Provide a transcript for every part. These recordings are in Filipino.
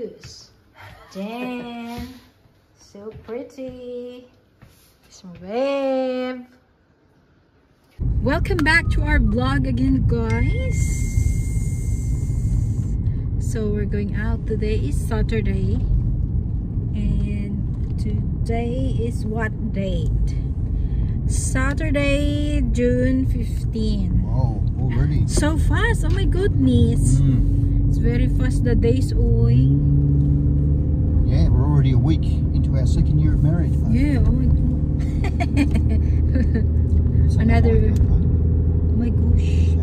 views. Damn, so pretty. It's my babe. Welcome back to our vlog again, guys. So we're going out. Today is Saturday, and today is what date? Saturday, June 15. Oh, already? So fast, oh my goodness. It's very fast, the days, oi. Yeah, we're already a week into our second year of marriage. Mate. Yeah, oh my god. Another, oh my gosh.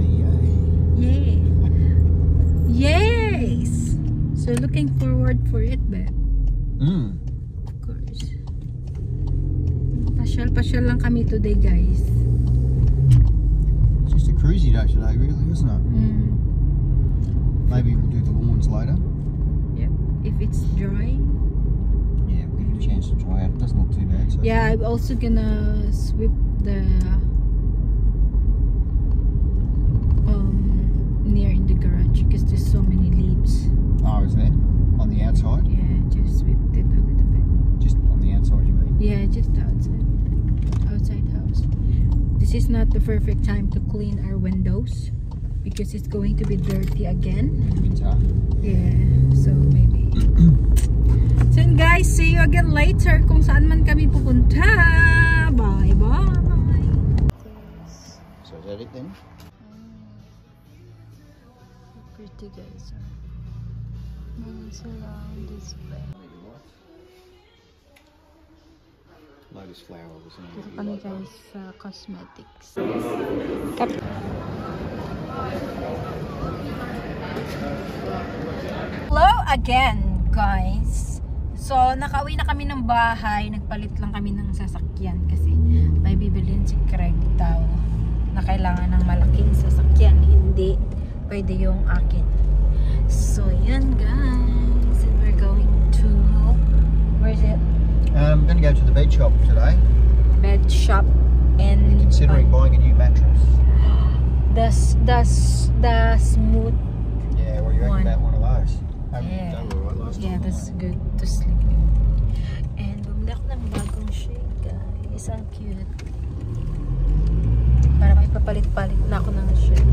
Yeah. Yes. So looking forward for it, babe. Of course. Pasyal lang kami today, guys. It's just a cruisy day today, really, isn't it? Maybe we'll do the lawns later. Yep. If it's dry. Yeah, we'll give it a chance to dry out. It doesn't look too bad. So. Yeah, I'm also gonna sweep the near in the garage because there's so many leaves. Oh, is there? On the outside? Yeah, just swept it a little bit. Just on the outside, you mean? Yeah, just outside house. This is not the perfect time to clean our windows because it's going to be dirty again. Winter. Yeah, so maybe. So guys, see you again later kung saan man kami pupunta. Bye bye. So is that it then? Pretty guys. Nice around this way. Lotus flower was in Dito kami guys sa cosmetics. Hello again, guys. So, nakauwi na kami ng bahay. Nagpalit lang kami ng sasakyan kasi may bibilin si Craig daw na kailangan ng malaking sasakyan. Hindi pwede yung akin. So, yan guys. And we're going to... Where is it? I'm going to go to the bed shop today. Bed shop and... Considering buying a new mattress. The smooth... Yeah, what do you reckon about one of those? Yeah, They were right last time. yeah, that's good to sleep in. And bumili ako ng bagong shade, guys. Ang cute. Para may papalit-palit na ako ng shade.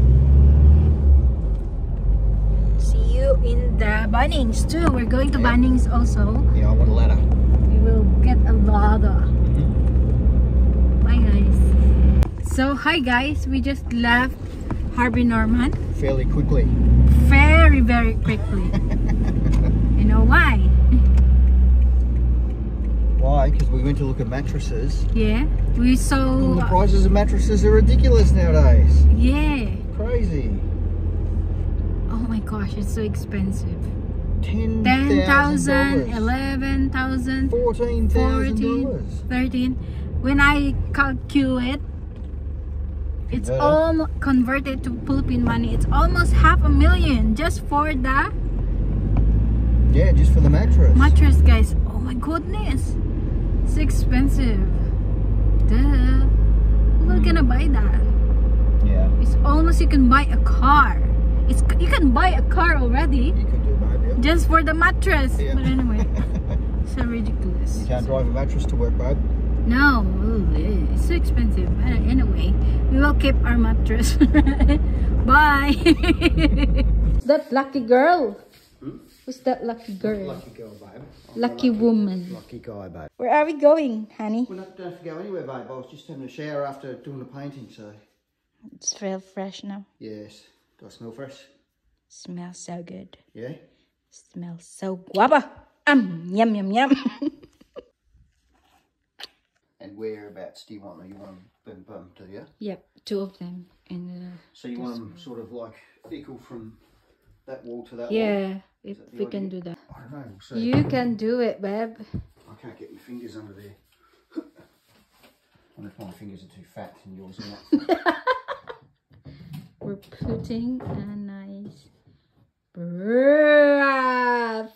See you in the Bunnings too. We're going to Bunnings also. Yeah, I want a ladder. We will get a ladder. Bye, guys. So, hi guys. We just left Harvey Norman. Fairly quickly. Very, very quickly. You know why? Why? Because we went to look at mattresses. Yeah, we saw. The prices of mattresses are ridiculous nowadays. Yeah. Crazy. Oh my gosh, it's so expensive. $10,000, 11,000, $14,000. 13. When I calculate, it's all converted to Philippine money. It's almost $500,000 just for the just for the mattress, guys. Oh my goodness, it's expensive. Duh. Who will gonna buy that? Yeah. It's almost you can buy a car. You can buy a car already. You could do maybe. Just for the mattress. Yeah. But anyway, so ridiculous. You can't drive a mattress to work, babe. No, it's so expensive. But anyway, we will keep our mattress. Bye. That lucky girl. Who's that lucky girl? Lucky girl, babe. Lucky woman. Lucky guy, babe. Where are we going, honey? Well, don't have to go anywhere, babe. I was just having a shower after doing the painting, so. It's real fresh now. Yes. Do I smell fresh? Smells so good. Yeah? Smells so guapa. Yum, yum, yum. And whereabouts do you want them? You want them boom, do you? Yep, 2 of them. And so you want them sort of like equal from that wall to that wall? yeah, if we can do that. I don't know, we'll see. You can do it, babe. I can't get my fingers under there. Unless my fingers are too fat and yours are not. We're putting a nice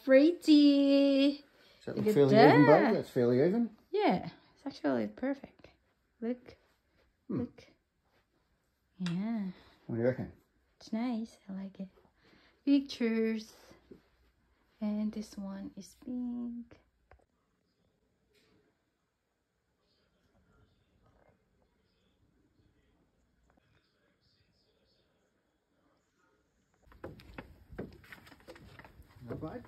pretty. Does that look fairly even, babe? That's fairly even. Yeah, it's actually perfect. Look. Look. Yeah. What do you reckon? It's nice. I like it. Pictures. And this one is pink. Not bad.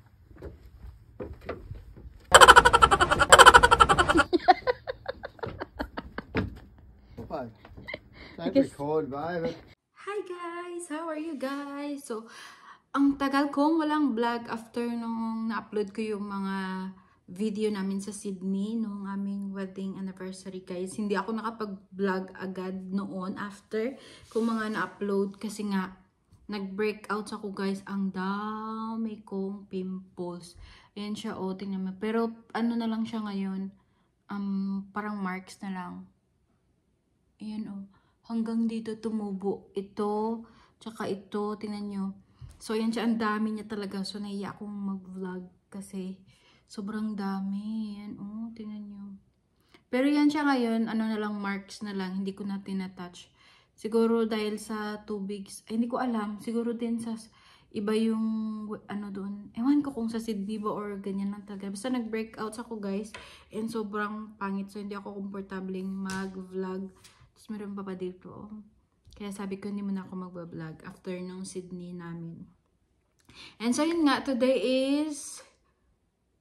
Not bad. Don't record, babe. Hi guys! How are you guys? So, ang tagal kong walang vlog after nung na-upload ko yung mga video namin sa Sydney nung aming wedding anniversary guys. Hindi ako nakapag-vlog agad noon after kung mga na-upload kasi nga nag-breakouts ako guys. Ang dami kong pimples. Ayan siya, oh, tingnan mo. Pero ano na lang siya ngayon, parang marks na lang. Ayan, oh. Hanggang dito tumubo. Ito, tsaka ito, tingnan nyo. So, yan siya. Ang dami niya talaga. So, naiya akong mag-vlog kasi sobrang dami. Yan, oh, tingnan nyo. Pero yan siya ngayon. Ano na lang, marks na lang. Hindi ko na tinatouch. Siguro dahil sa tubig. Hindi ko alam. Siguro din sa iba yung, ano doon. Ewan ko kung sa Sydney ba or ganyan lang talaga. Basta nag-breakouts ako, guys. And sobrang pangit. So, hindi ako komportabling mag-vlog. Tapos meron pa dito. Kaya sabi ko hindi mo na ako magbablog after nung Sydney namin. And so yun nga, today is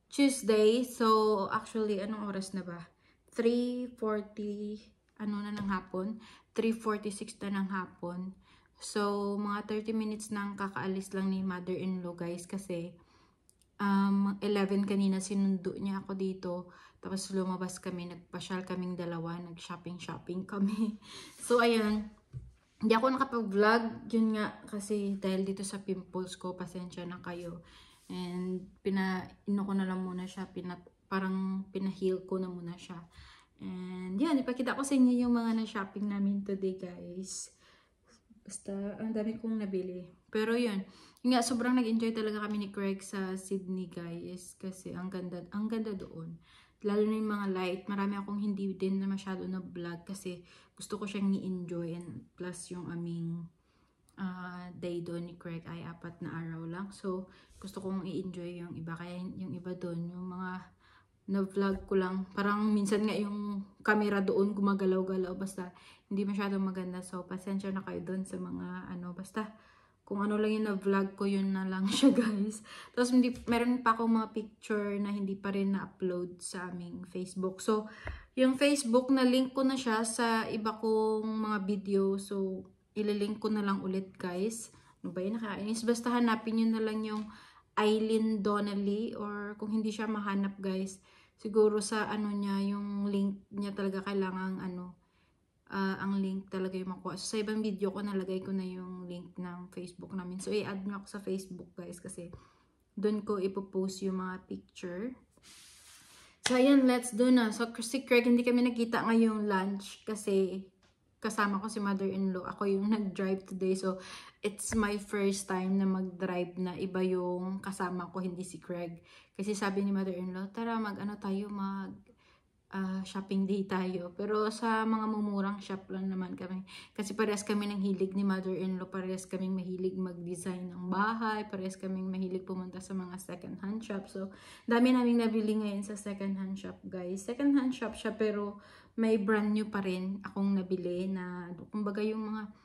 Tuesday. So actually, anong oras na ba? 3:40, ano na ng hapon? 3:46 na ng hapon. So mga 30 minutes nang kakaalis lang ni mother-in-law guys kasi 11 kanina sinundo niya ako dito. Tapos lumabas kami, nagpasyal kaming dalawa, nag-shopping kami. So ayun, hindi ako nakapag-vlog, yun nga, kasi dahil dito sa pimples ko, pasensya na kayo. And ino ko na lang muna siya, parang pinaheel ko na muna siya. And yan, ipakita ko sa inyo yung mga na-shopping namin today guys. Basta, ang dami kong nabili. Pero yun nga, sobrang nag-enjoy talaga kami ni Craig sa Sydney guys. Kasi ang ganda doon. Lalo na yung mga light. Marami akong hindi din na masyado na vlog kasi gusto ko siyang ni-enjoy. And plus yung aming day doon ni Craig ay 4 na araw lang. So, gusto kong i-enjoy yung iba. Kaya yung iba doon, yung mga na-vlog ko lang. Parang minsan nga yung camera doon gumagalaw-galaw. Basta, hindi masyadong maganda. So, pasensya na kayo doon sa mga basta, kung ano lang yung na-vlog ko, yun na lang siya guys. Tapos meron pa akong mga picture na hindi pa rin na-upload sa aming Facebook. So, yung Facebook, na-link ko na siya sa iba kong mga video. So, ililink ko na lang ulit guys. Ano ba yun? Nakainis. Basta hanapin nyo na lang yung Eileen Donnelly. Or kung hindi siya mahanap guys, siguro sa niya, yung link niya talaga kailangan ang link talaga yung makuha. So, sa ibang video ko, nalagay ko na yung link ng Facebook namin. So, i-add nyo ako sa Facebook, guys, kasi doon ko ipopost yung mga picture. So, ayan, let's do na. So, si Craig, hindi kami nakita ngayong lunch kasi kasama ko si mother-in-law. Ako yung nag-drive today. So, it's my first time na mag-drive na iba yung kasama ko, hindi si Craig. Kasi sabi ni mother-in-law, tara, shopping day tayo. Pero sa mga mumurang shop lang naman kami. Kasi parehas kami ng hilig ni mother-in-law. Parehas kaming mahilig mag-design ng bahay. Parehas kaming mahilig pumunta sa mga second-hand shop. So, dami naming nabili ngayon sa second-hand shop, guys. Second-hand shop siya pero may brand new pa rin akong nabili na, kumbaga yung mga,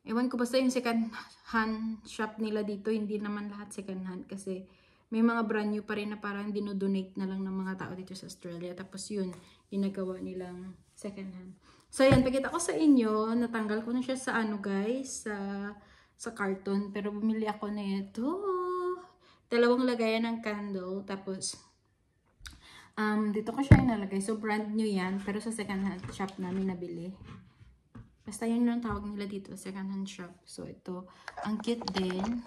ewan ko basta yung second-hand shop nila dito, hindi naman lahat second-hand kasi may mga brand new pa rin na parang dinodonate na lang ng mga tao dito sa Australia. Tapos yun, ginagawa nilang second hand. So yan, pakita ko sa inyo, natanggal ko na siya sa guys, sa carton. Pero bumili ako na ito. 2 lagayan ng candle. Tapos, dito ko siya inalagay. So brand new yan. Pero sa second hand shop namin nabili. Basta yun yung tawag nila dito, second hand shop. So ito, ang cute din.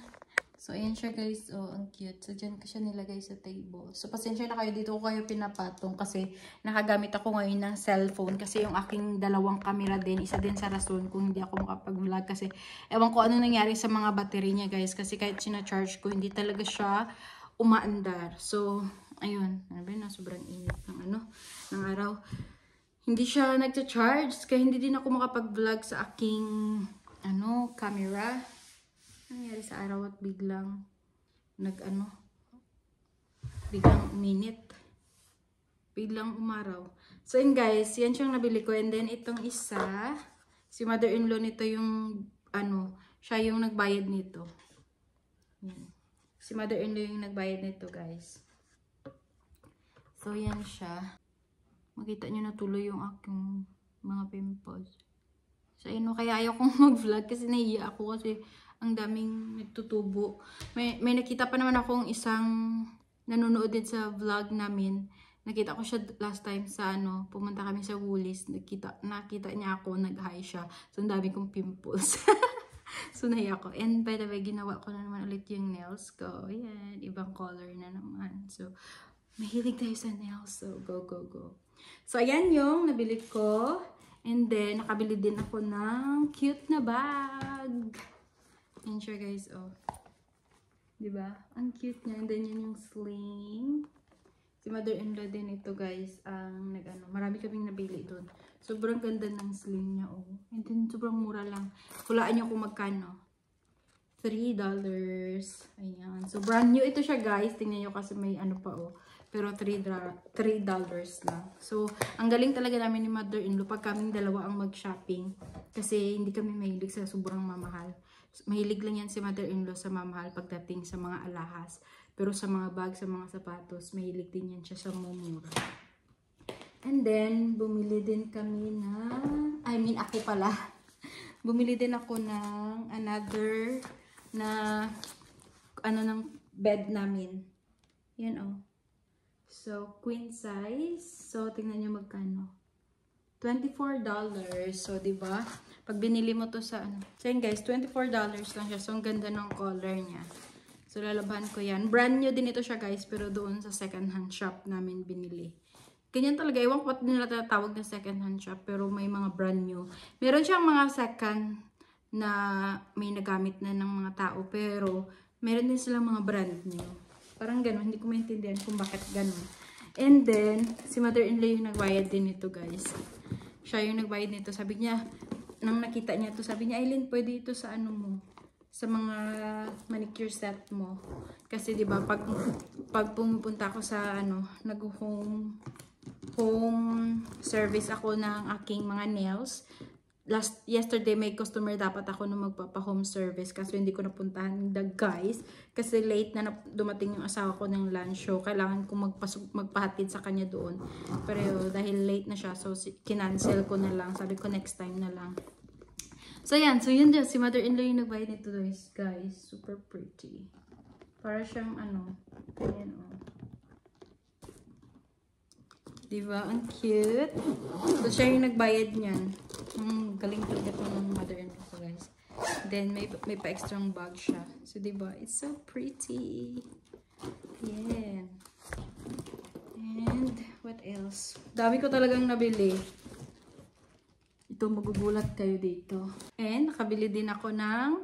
So, ayan siya guys. Oh, ang cute. So, dyan ko siya nilagay sa table. So, pasensya na kayo. Dito ko kayo pinapatong kasi nakagamit ako ngayon ng cellphone. Kasi yung aking dalawang camera din, isa din sa rason kung hindi ako makapag-vlog. Kasi, ewan ko ano nangyari sa mga battery niya guys. Kasi kahit sinacharge ko, hindi talaga siya umaandar. So, ayun. Ano ba yun? Sobrang init ng araw. Hindi siya nagcha-charge. Kaya hindi din ako makapag-vlog sa aking, camera. Nangyari sa araw at biglang biglang uminit. Biglang umaraw. So, yun guys, yan siyang nabili ko. And then, itong isa, si mother-in-law nito yung, siya yung nagbayad nito. Yan. Si mother-in-law yung nagbayad nito, guys. So, yan siya. Makita nyo na tuloy yung aking mga pimples. So, kaya ayaw kong mag-vlog kasi nahiya ako kasi ang daming nagtutubo. May nakita pa naman akong isang nanonood din sa vlog namin. Nakita ko siya last time sa pumunta kami sa Woolies. Nakita niya ako, nag-hi siya. So, ang dami kong pimples. So, nahiya ako. And by the way, ginawa ko na naman ulit yung nails ko. Ayan, ibang color na naman. So, mahilig tayo sa nails. So, go, go, go. So, ayan yung nabili ko. And then, nakabili din ako ng cute na bag. Ayan siya, guys. Oh. Diba? Ang cute niya. And then, yun yung sling. Si mother-in-law din ito, guys. Marami kaming nabili doon. Sobrang ganda ng sling niya, oh. And then, sobrang mura lang. Hulaan niyo kung magkano. $3. Ayan. So, brand new ito siya, guys. Tingnan niyo kasi may pa, oh. Pero $3 lang. So, ang galing talaga namin ni mother-in-law pag kaming dalawa ang mag-shopping. Kasi, hindi kami mahilig sa sobrang mamahal. Mahilig lang yan si mother-in-law sa mamahal pagdating sa mga alahas. Pero sa mga bag, sa mga sapatos, mahilig din yan siya sa mumura. And then, bumili din kami ako pala. Bumili din ako ng another ng bed namin. Yan, oh. So, queen size. So, tingnan nyo magkano. $24. So, diba? Pag binili mo to sa So, yun guys, $24 lang siya. So, ang ganda ng color niya. So, lalabahan ko yan. Brand new din ito siya, guys. Pero doon sa second hand shop namin binili. Ganyan talaga. Ewan ko ba't nila tatawag na second hand shop. Pero may mga brand new. Meron siyang mga second na may nagamit na ng mga tao. Pero, meron din silang mga brand new. Parang gano'n. Hindi ko maintindihan kung bakit gano'n. And then, si mother-in-law yung nagbayad din nito, guys. Siya yung nagbayad nito. Sabi niya, nang nakita niya to, sabi niya, Aileen, pwede ito sa mo. Sa mga manicure set mo. Kasi 'di ba pag pumupunta ako sa home service ako ng aking mga nails. Yesterday may customer dapat ako na magpapa-home service kasi hindi ko napuntahan guys kasi late na dumating yung asawa ko ng lunch show. Kailangan ko magpahatid sa kanya doon. Pero dahil late na siya so kinancel ko na lang. Sabi ko next time na lang. So, yan. So, yun dyan. Si mother-in-law yung nagbayad nito, guys. Super pretty. Para siyang, ganyan, oh. Diba? Ang cute. So, siya yung nagbayad niyan. Galing talaga ito ng mother-in-law ko, guys. Then, may pa-extrang bag siya. So, diba? It's so pretty. Yeah. And, what else? Dami ko talagang nabili. Ito, magugulat kayo dito. And, nakabili din ako ng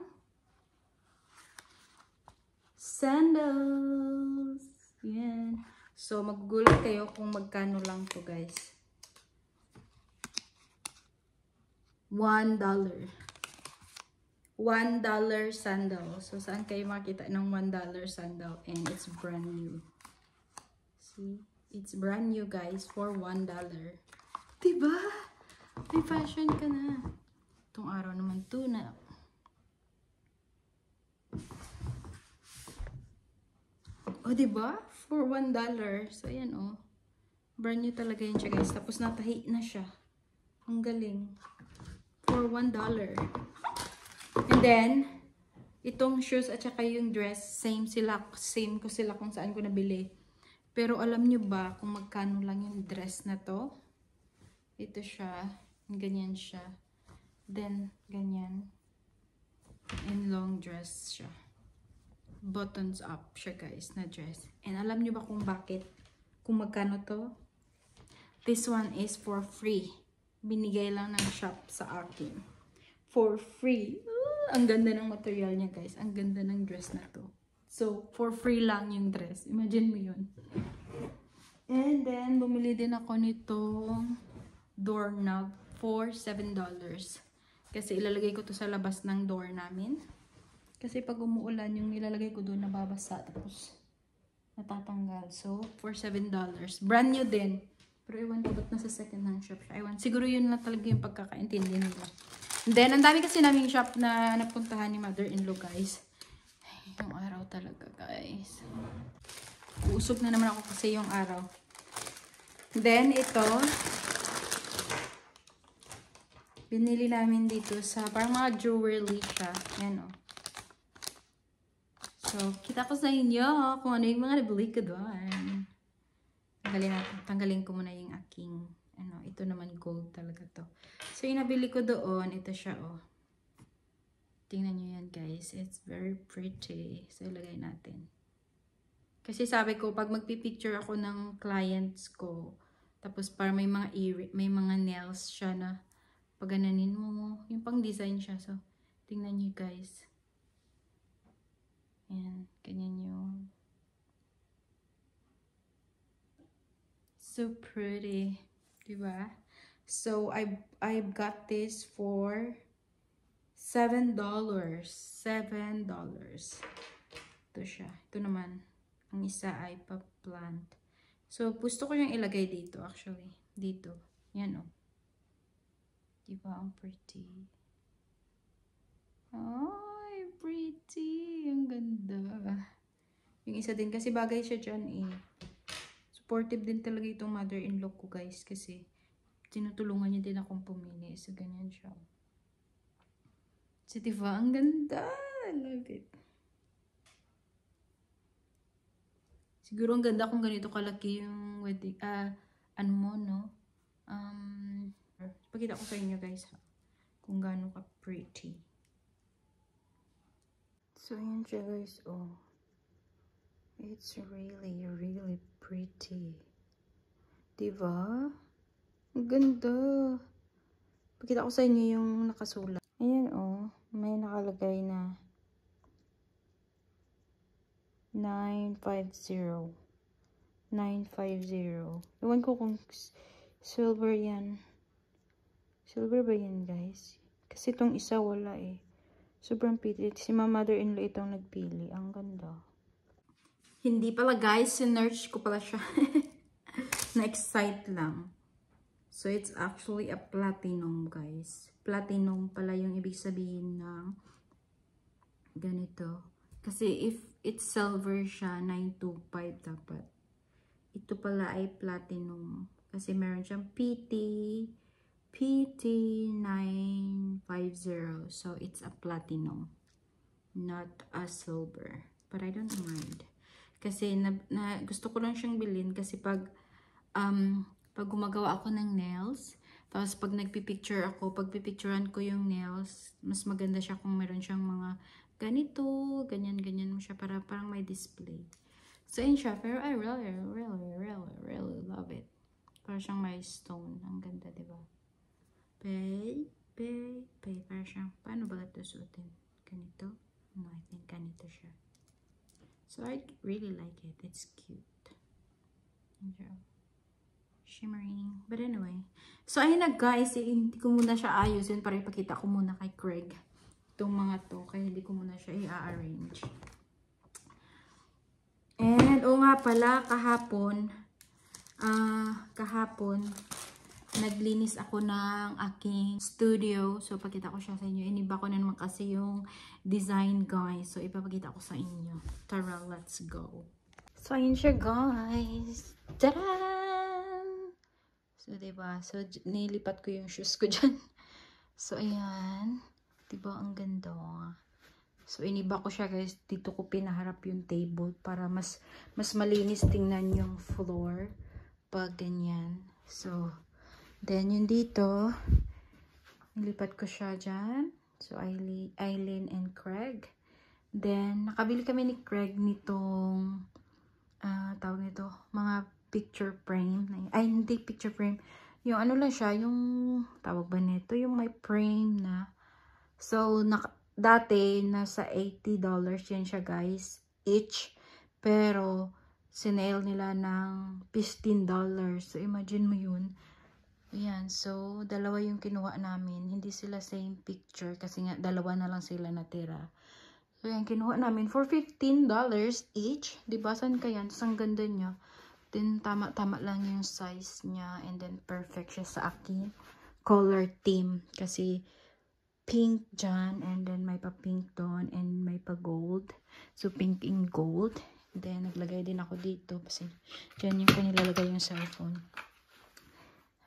sandals. Yan. So, magugulat kayo kung magkano lang to guys. $1. $1 sandal. So, saan kayo makita ng $1 sandal? And it's brand new. See? It's brand new guys for $1. Diba? May fashion ka na. Itong araw naman to na. O, diba? For $1. So, ayan o. Brand new talaga yun siya guys. Tapos natahi na siya. Ang galing. For $1. And then, itong shoes at saka yung dress, same ko sila kung saan ko nabili. Pero alam nyo ba kung magkano lang yung dress na to? Ito siya. Ganyan siya. Then, ganyan. And long dress siya. Buttons up siya guys na dress. And alam nyo ba kung bakit? Kung magkano to? This one is for free. Binigay lang ng shop sa akin. For free. Ang ganda ng material niya guys. Ang ganda ng dress na to. So, for free lang yung dress. Imagine mo yun. And then, bumili din ako nitong doorknob for $7. Kasi ilalagay ko to sa labas ng door namin. Kasi pag umuulan, yung ilalagay ko doon nababasa. Tapos, natatanggal. So, for $7. Brand new din. Pero ewan ko ba't nasa second hand shop siya. Ewan. Siguro yun na talaga yung pagkakaintindi nila. And then, ang dami kasi naming shop na napuntahan ni mother-in-law, guys. Ay, yung araw talaga, guys. Uusog na naman ako kasi yung araw. Then, ito. Binili namin dito sa parang mga jewelry siya. Yan, o. So, kita ko sa inyo kung ano yung mga nabili ko doon. Tanggalin ko muna yung aking, ito naman gold talaga to. So, yung nabili ko doon, ito siya, oh. Tingnan nyo yan, guys. It's very pretty. So, ilagay natin. Kasi sabi ko, pag magpipicture ako ng clients ko, tapos para may mga nails siya na pagananin mo, yung pang design siya. So, tingnan nyo, guys. Ayan, ganyan yung. So pretty, diba? So I've got this for $7. $7. Ito siya. Ito naman. Ang isa ay pa-plant. So gusto ko yung ilagay dito actually. Dito. Yan oh. Diba ang pretty? Ay, pretty. Ang ganda. Yung isa din kasi bagay siya dyan eh. Supportive din talaga itong mother-in-law ko, guys. Kasi tinutulungan niya din akong pumili. So, ganyan siya. So, diba? Ang ganda. I love it. Siguro ang ganda kung ganito kalaki yung wedding. Ano mo, no? Pakita ko sa inyo, guys. Kung gaano ka pretty. So, yun siya, guys. Oh. It's really, really pretty. Diba? Ang ganda. Pakita ko sa inyo yung nakasulat. Ayan oh. May nakalagay na 950. 950. Iwan ko kung silver yan. Silver ba yan, guys? Kasi itong isa wala eh. Sobrang pretty. Si mother-in-law itong nagpili. Ang ganda. Hindi pala, guys. Sinerch ko pala siya. Na-excite lang. So, it's actually a platinum, guys. Platinum pala yung ibig sabihin ng ganito. Kasi if it's silver siya, 925 dapat. Ito pala ay platinum. Kasi meron siyang PT 950. So, it's a platinum. Not a silver. But I don't mind. Kasi gusto ko lang siyang bilhin kasi pag gumagawa ako ng nails, tapos pag nagpipicture ako, pag pipicturean ko yung nails, mas maganda siya kung meron siyang mga ganito, ganyan mo siya para parang may display. So, yun siya. Pero I really love it. Parang siyang may stone. Ang ganda, diba? Parang siyang, paano ba ito suotin? Ganito? No, I think ganito siya. So, I really like it. It's cute. Shimmering. But anyway. So, ayun na guys. Hindi ko muna siya ayusin para ipakita ko muna kay Craig. Itong mga to. Kaya hindi ko muna siya i-arrange. And, nga pala, kahapon, naglinis ako ng aking studio. So, pakita ko siya sa inyo. Iniba ko na naman kasi yung design, guys. So, ipapakita ko sa inyo. Tara, let's go. So, ayun siya, guys. Tadaan! So, diba? So, nilipat ko yung shoes ko dyan. So, ayan. Diba? Ang ganda. So, iniba ko siya, guys. Dito ko pinaharap yung table para mas malinis tingnan yung floor. Pag ganyan. So, then, yung dito, nilipat ko siya dyan. So, Eileen and Craig. Then, nakabili kami ni Craig nitong, tawag nito, mga picture frame. Ay, hindi picture frame. Yung ano lang siya, yung, tawag ba nito? Yung may frame na. So, dati, nasa $80 yan siya, guys. Each. Pero, sinail nila ng $15. So, imagine mo yun. Ayan, so, dalawa yung kinuha namin. Hindi sila same picture kasi nga, dalawa na lang sila natira. So, yan, kinuha namin for $15 each. Diba? Saan ka yan? Ang ganda niya. Then, tama-tama lang yung size niya. And then, perfect siya sa akin. Color theme. Kasi, pink dyan. And then, may pa-pink doon. And may pa-gold. So, pink and gold. Then, naglagay din ako dito. Kasi, dyan yung nilalagay yung cellphone.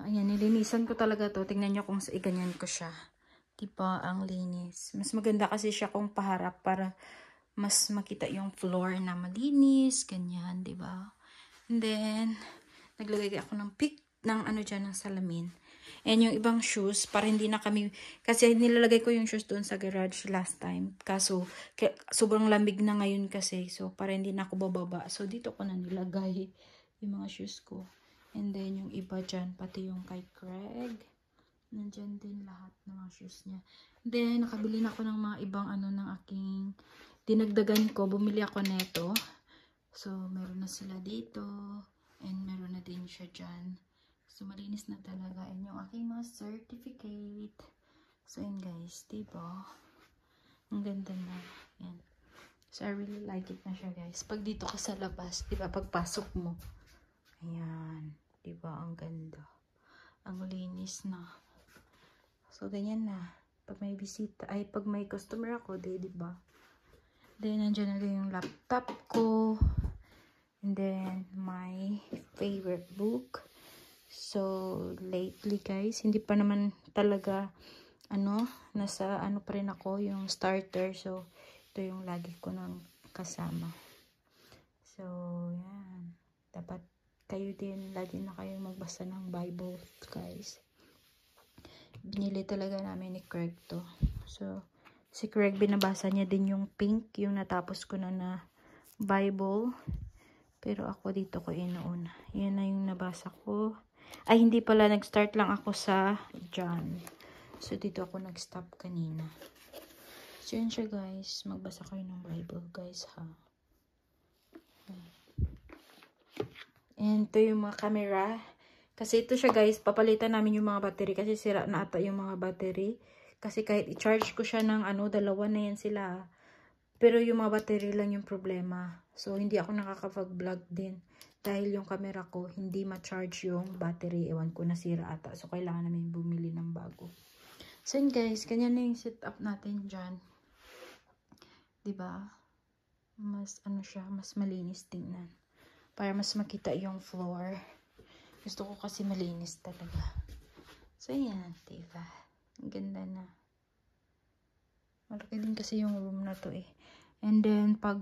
Ayan, nilinisan ko talaga to. Tingnan nyo kung ganyan ko siya. Diba, ang linis. Mas maganda kasi siya kung paharap para mas makita yung floor na malinis. Ganyan, diba? And then, naglagay ako ng ng salamin. And yung ibang shoes, para hindi na kami, kasi nilalagay ko yung shoes doon sa garage last time. Kaso, sobrang lamig na ngayon kasi. So, para hindi na ako bababa. So, dito ko na nilagay yung mga shoes ko. And then, yung iba dyan, pati yung kay Craig. Nandyan din lahat ng mga shoes niya. Then, nakabili na ako ng mga ibang ng aking dinagdagan ko. Bumili ako neto. So, meron na sila dito. And meron na din siya dyan. So, malinis na talaga. And yung aking mga certificate. So, yun guys. Diba? Ang ganda na. Yan. So, I really like it na siya guys. Pag dito ka sa labas, diba? Pagpasok mo. Ayan. Diba? Ang ganda. Ang linis na. So, ganyan na. Pag may bisita, pag may customer ako, diba? Then, nandiyan na din yung laptop ko. And then, my favorite book. So, lately, guys, hindi pa naman talaga, nasa, pa rin ako, yung starter. So, ito yung lagi ko nang kasama. So, yan. Dapat, kayo din, lagi na kayo magbasa ng Bible, guys. Binili talaga namin ni Craig to. So, si Craig, binabasa niya din yung pink, yung natapos ko na Bible. Pero ako dito ko inuuna. Yan na yung nabasa ko. Ay, hindi pala. Nag-start lang ako sa John. So, dito ako nag-stop kanina. So, yun siya guys. Magbasa kayo ng Bible guys ha. Okay. And ito yung mga camera. Kasi ito siya guys, papalitan namin yung mga battery kasi sira na ata yung mga battery. Kasi kahit i-charge ko siya ng dalawa na yan sila. Pero yung mga battery lang yung problema. So, hindi ako nakakapag-vlog din. Dahil yung camera ko, hindi ma-charge yung battery. Ewan ko, nasira ata. So, kailangan namin bumili ng bago. So, yun guys, ganyan na yung setup natin dyan. Diba? Mas, siya, mas malinis tingnan. Para mas makita yung floor. Gusto ko kasi malinis talaga. So, yan. Diba? Ang ganda na. Malaki din kasi yung room na to eh. And then, pag